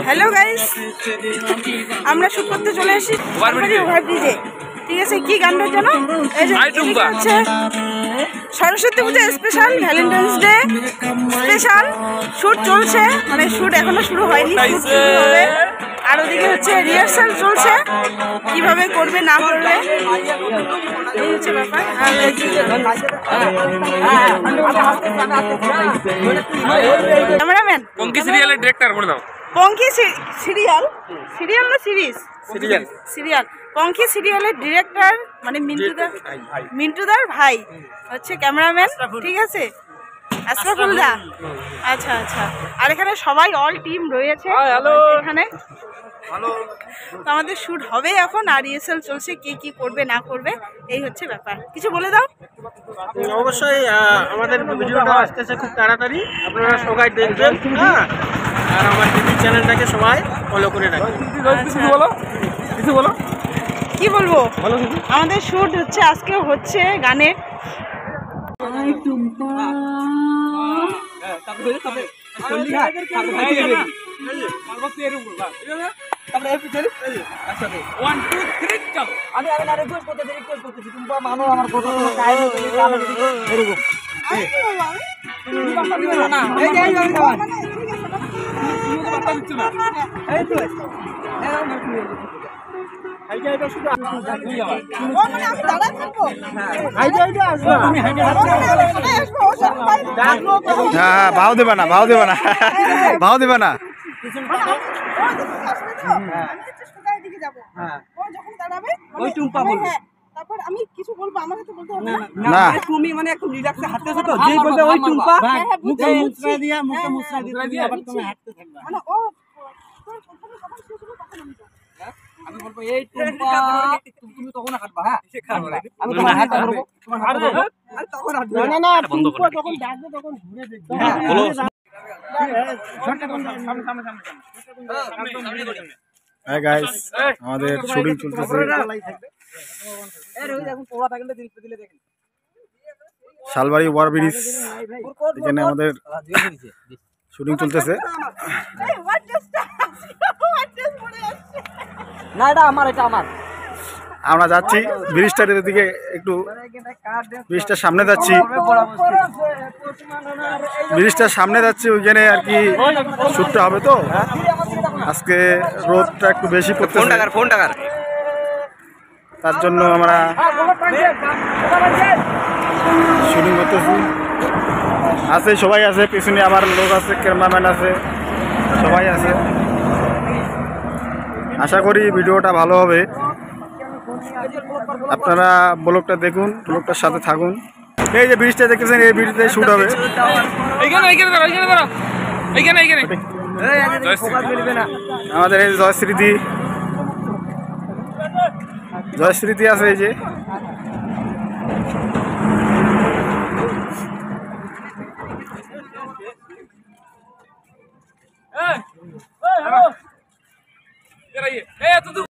Hello guys, আমরা shoot করতে চলে এসেছি ওভারব্রিজে। ঠিক আছে, কি গানটা জানো? এই যে হচ্ছে Saraswati Puja special, Valentine's day special shoot চলছে, মানে শুট এখনো শুরু হয়নি, শুট শুরু হবে। আর ওদিকে হচ্ছে রিহার্সাল চলছে, কিভাবে করবে না করবে এই হচ্ছে ব্যাপার। ক্যামেরাম্যান পঙ্কি সিরিয়ালের ডিরেক্টর বলে দাও। পঙ্কি সিরিয়াল না সিরিজ? সিরিয়াল। পঙ্কি সিরিয়ালের ডিরেক্টর মানে মিন্টুদার ভাই হচ্ছে ক্যামেরাম্যান। ঠিক আছে, আশরাফুলদা। আচ্ছা আচ্ছা। আর এখানে সবাই অল টিম রয়েছে এখানে। তো আমাদের শুট হবে এখন, আর রিহার্সাল চলছে, কে কি করবে না করবে এই হচ্ছে ব্যাপার। কিছু বলে দাও। অবশ্যই আমাদের ভিডিওটা আসতেছে খুব তাড়াতাড়ি, আপনারা সবাই দেখবেন। হ্যাঁ, আর আমার টিভি চ্যানেলটাকে সবাই ফলো করে রাখবেন। কিছু বলো। কি বলবো, আমাদের শুট হচ্ছে আজকে হচ্ছে গানের। হ্যাঁ, ভাও দেবে না, ভাও দেবে না, ভাও দেবে না। তারপর আমি কিছু বলবো, আমার কাছে বলতে হবে না, তুমি মানে একটু রিল্যাক্সে হাঁটতেছো তো, যেই বলবে ওই টুম্পা মুখে মুছরা দিয়া আবার তুমি হাঁটতে থাকবা। মানে ও আমি বলবো এই টুম্পা তুমি তখন হাঁটবা। হ্যাঁ, আমি তোমার হাতটা ধরবো, তোমার হাত ধরবো, আর তখন হাঁটবে। না না, টুম্পা যখন ডাকবে তখন ঘুরে দেখবে। হ্যাঁ, বলো। হ্যাঁ গাইস, আমাদের শুটিং চলতেছে। শালবাড়ি ওভারব্রিজ, এখানে আমাদের শুটিং চলতেছে। না, এটা আমার, এটা আমার। আমরা যাচ্ছি ব্রিজটার দিকে, একটু ব্রিজটার সামনে যাচ্ছি, ব্রিজটার সামনে যাচ্ছি, ওইখানে আর কি শুটটা হবে। তো আজকে রোদটা একটু বেশি পড়তেছে, তার জন্য আমরা শুটিং করতেছি। আছে সবাই আছে, পিছনে আবার লোক আছে, ক্যামেরাম্যান আছে, সবাই আছে। আশা করি ভিডিওটা ভালো হবে, আপনারা ব্লগটা দেখুন, ব্লগটার সাথে থাকুন। এই যে ব্রিজটা দেখতেছেন, এই ব্রিজে শুট হবে। আমাদের এই জয়শ্রীদি আছে, এই যে